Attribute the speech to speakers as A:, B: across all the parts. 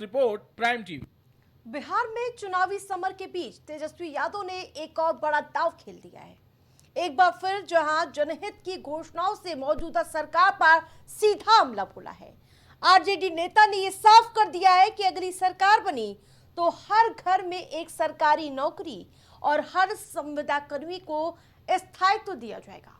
A: Report prime TV.
B: Bihar में चुनावी summer के बीच तेजस्वी यादव ने एक और बड़ा दांव खेल दिया है। एक बार फिर जहां जनहित की घोषणाओं से मौजूदा सरकार पर सीधा हमला बोला है। आरजेडी नेता ने यह साफ कर दिया है कि अगली सरकार बनी तो हर घर में एक सरकारी नौकरी और हर संविदाकर्मी को स्थायित्व दिया जाएगा।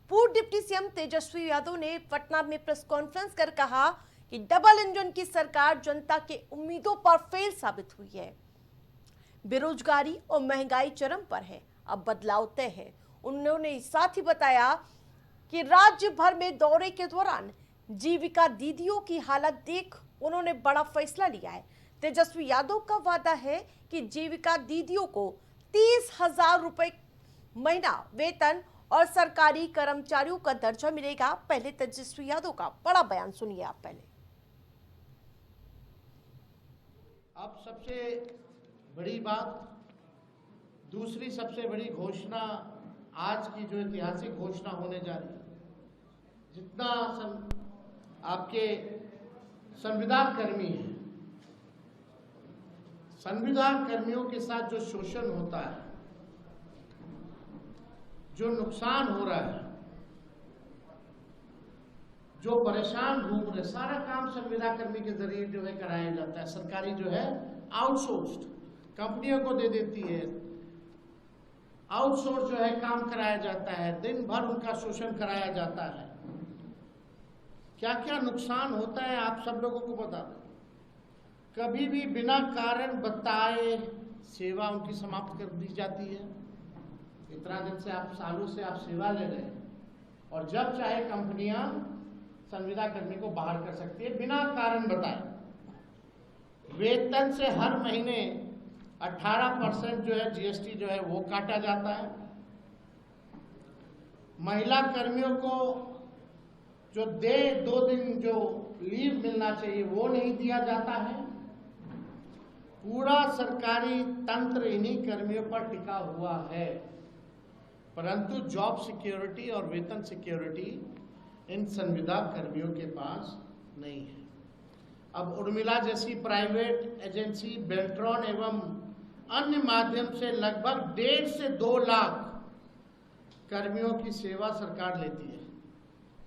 B: पूर्व डिप्टी सीएम तेजस्वी यादव ने पटना में प्रेस कॉन्फ्रेंस कर कहा कि डबल इंजन की सरकार जनता के उम्मीदों पर फेल साबित हुई है। बेरोजगारी और महंगाई चरम पर है, अब बदलाव तय है। उन्होंने साथ ही बताया कि राज्य भर में दौरे के दौरान जीविका दीदियों की हालत देख उन्होंने बड़ा फैसला लिया है। तेजस्वी यादव का वादा है कि जीविका दीदियों को 30,000 रुपए महीना वेतन और सरकारी कर्मचारियों का दर्जा मिलेगा। पहले तेजस्वी यादव का बड़ा बयान सुनिए आप पहले।
C: अब सबसे बड़ी बात, दूसरी सबसे बड़ी घोषणा आज की जो ऐतिहासिक घोषणा होने जा रही है, जितना आपके संविदा कर्मी हैं, संविदा कर्मियों के साथ जो शोषण होता है, जो नुकसान हो रहा है, जो परेशान घूम रहे, सारा काम संविदा कर्मी के जरिए जो है कराया जाता है। सरकारी जो है आउटसोर्स्ड कंपनियों को दे देती है, आउटसोर्स जो है काम कराया जाता है, दिन भर उनका शोषण कराया जाता है। क्या क्या नुकसान होता है आप सब लोगों को बता दें। कभी भी बिना कारण बताए सेवा उनकी समाप्त कर दी जाती है। इतना दिन से आप सालों से आप सेवा ले रहे हैं और जब चाहे कंपनियां संविदा कर्मी को बाहर कर सकती है बिना कारण बताए। वेतन से हर महीने 18% जो है जीएसटी जो है वो काटा जाता है। महिला कर्मियों को जो 2 दिन जो लीव मिलना चाहिए वो नहीं दिया जाता है। पूरा सरकारी तंत्र इन्हीं कर्मियों पर टिका हुआ है, परंतु जॉब सिक्योरिटी और वेतन सिक्योरिटी इन संविदा कर्मियों के पास नहीं है। अब उर्मिला जैसी प्राइवेट एजेंसी बेल्ट्रॉन एवं अन्य माध्यम से लगभग 1.5 से 2 लाख कर्मियों की सेवा सरकार लेती है,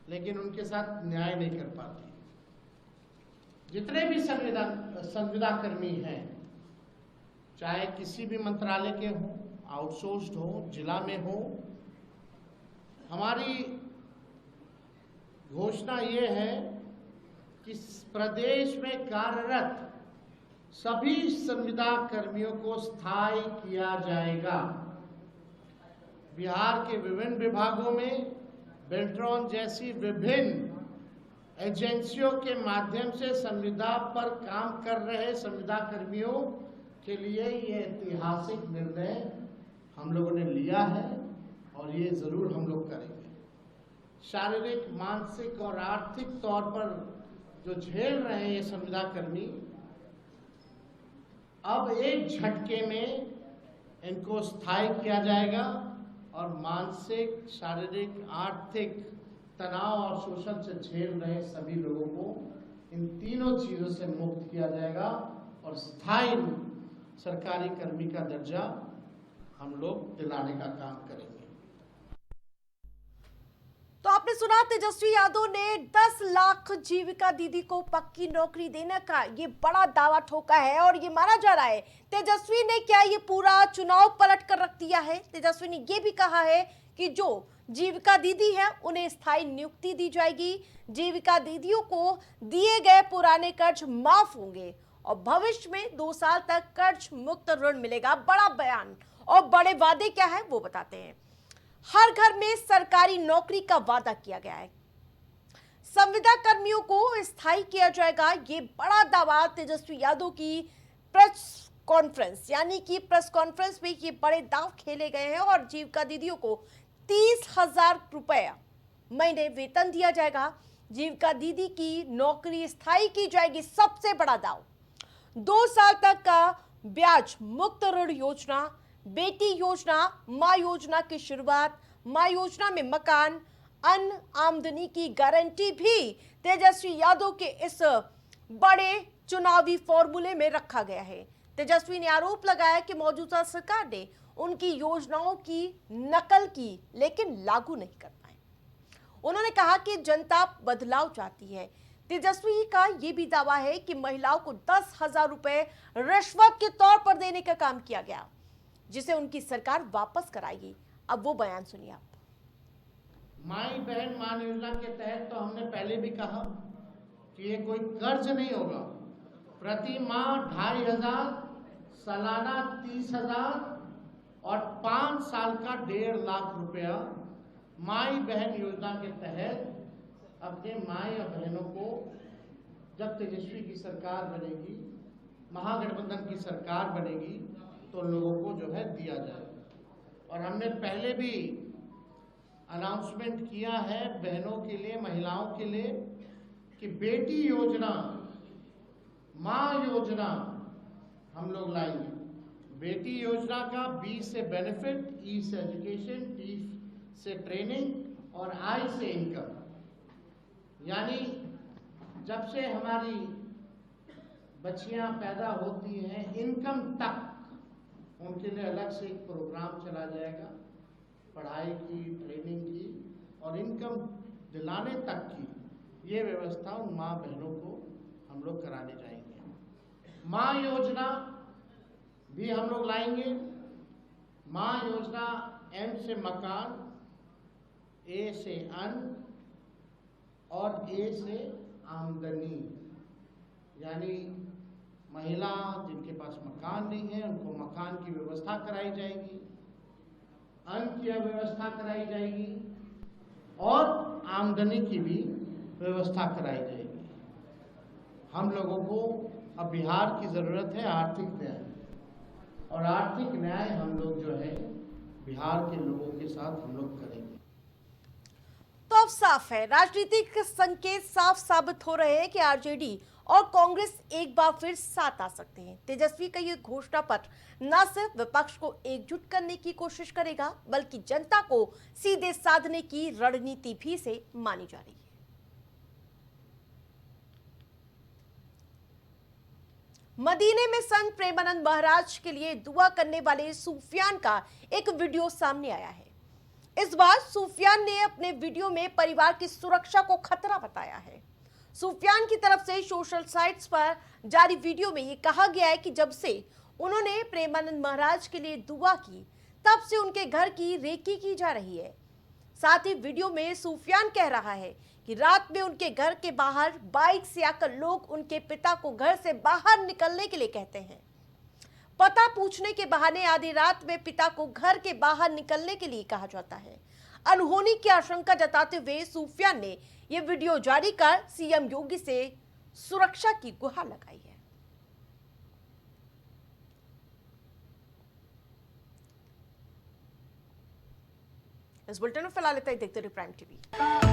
C: लेकिन उनके साथ न्याय नहीं कर पाती। जितने भी संविदा कर्मी हैं, चाहे किसी भी मंत्रालय के हों, आउटसोर्स्ड हो, जिला में हो, हमारी घोषणा ये है कि प्रदेश में कार्यरत सभी संविदा कर्मियों को स्थायी किया जाएगा। बिहार के विभिन्न विभागों में बेल्ट्रॉन जैसी विभिन्न एजेंसियों के माध्यम से संविदा पर काम कर रहे संविदा कर्मियों के लिए ये ऐतिहासिक निर्णय हम लोगों ने लिया है और ये जरूर हम लोग करेंगे। शारीरिक, मानसिक और आर्थिक तौर पर जो झेल रहे हैं ये संविदा कर्मी, अब एक झटके में इनको स्थायी किया जाएगा और मानसिक, शारीरिक, आर्थिक तनाव और शोषण से झेल रहे सभी लोगों को इन तीनों चीजों से मुक्त किया जाएगा और स्थायी सरकारी कर्मी का दर्जा हम लोग दिलाने का काम करेंगे।
B: तो आपने सुना, तेजस्वी यादव ने 10 लाख जीविका दीदी को पक्की नौकरी देने का ये बड़ा दावा ठोका है और ये माना जा रहा है तेजस्वी ने क्या ये पूरा चुनाव पलट कर रख दिया है। तेजस्वी ने ये भी कहा है कि जो जीविका दीदी है उन्हें स्थायी नियुक्ति दी जाएगी, जीविका दीदियों को दिए गए पुराने कर्ज माफ होंगे और भविष्य में 2 साल तक कर्ज मुक्त ऋण मिलेगा। बड़ा बयान और बड़े वादे क्या है वो बताते हैं। हर घर में सरकारी नौकरी का वादा किया गया है, संविदा कर्मियों को स्थायी किया जाएगा। ये बड़ा दावा तेजस्वी यादव की प्रेस कॉन्फ्रेंस यानी कि प्रेस कॉन्फ्रेंस में ये बड़े दाव खेले गए हैं और जीविका दीदियों को 30,000 रुपया महीने वेतन दिया जाएगा। जीविका दीदी की नौकरी स्थायी की जाएगी। सबसे बड़ा दाव 2 साल तक का ब्याज मुक्त ऋण योजना, बेटी योजना, मां योजना की शुरुआत, मां योजना में मकान, अन्न आमदनी की गारंटी भी तेजस्वी यादव के इस बड़े चुनावी फॉर्मूले में रखा गया है। तेजस्वी ने आरोप लगाया कि मौजूदा सरकार ने उनकी योजनाओं की नकल की लेकिन लागू नहीं कर पाए। उन्होंने कहा कि जनता बदलाव चाहती है। तेजस्वी का यह भी दावा है कि महिलाओं को 10,000 रुपए रिश्वत के तौर पर देने का काम किया गया, जिसे उनकी सरकार वापस कराएगी। अब वो बयान सुनिए आप।
C: माई बहन मान योजना के तहत तो हमने पहले भी कहा कि ये कोई कर्ज नहीं होगा। प्रति माह 2,500, सालाना 30,000 और 5 साल का 1.5 लाख रुपया माई बहन योजना के तहत अपने माई और बहनों को जब तेजस्वी की सरकार बनेगी, महागठबंधन की सरकार बनेगी, तो लोगों को जो है दिया जाएगा। और हमने पहले भी अनाउंसमेंट किया है बहनों के लिए, महिलाओं के लिए कि बेटी योजना, माँ योजना हम लोग लाएंगे। बेटी योजना का बी से बेनिफिट, ई से एजुकेशन, टी से ट्रेनिंग और आई से इनकम। यानी जब से हमारी बच्चियां पैदा होती हैं इनकम तक उनके लिए अलग से एक प्रोग्राम चला जाएगा, पढ़ाई की, ट्रेनिंग की और इनकम दिलाने तक की ये व्यवस्था उन माँ बहनों को हम लोग कराने जाएंगे। माँ योजना भी हम लोग लाएंगे। माँ योजना एम से मकान, ए से अन्न और ए से आमदनी। यानी महिला जिनके पास मकान नहीं है उनको मकान की व्यवस्था कराई जाएगी, अन्न की व्यवस्था कराई जाएगी और आमदनी की भी व्यवस्था कराई जाएगी। हम लोगों को अब बिहार की ज़रूरत है आर्थिक न्याय, और आर्थिक न्याय हम लोग जो है बिहार के लोगों के साथ हम लोग करेंगे।
B: तो अब साफ है, राजनीतिक संकेत साफ साबित हो रहे हैं कि आरजेडी और कांग्रेस एक बार फिर साथ आ सकते हैं। तेजस्वी का ये घोषणा पत्र न सिर्फ विपक्ष को एकजुट करने की कोशिश करेगा, बल्कि जनता को सीधे साधने की रणनीति भी से मानी जा रही है। मदीने में संत प्रेमानंद महाराज के लिए दुआ करने वाले सूफियान का एक वीडियो सामने आया है। इस बार सूफियान ने अपने वीडियो में परिवार की सुरक्षा को खतरा बताया है। सूफियान की तरफ से सोशल साइट्स पर जारी वीडियो में यह कहा गया है कि जब से उन्होंने प्रेमानंद महाराज के लिए दुआ की, तब से उनके घर की रेकी की जा रही है। साथ ही वीडियो में सूफियान कह रहा है कि रात में उनके घर के बाहर बाइक से आकर लोग उनके पिता को घर से बाहर निकलने के लिए कहते हैं। पता पूछने के बहाने आधी रात में पिता को घर के बाहर निकलने के लिए कहा जाता है। अनहोनी की आशंका जताते हुए सूफियान ने यह वीडियो जारी कर सीएम योगी से सुरक्षा की गुहार लगाई है। इस बुलेटिन में फिलहाल इतना ही। देखते रहिए प्राइम टीवी।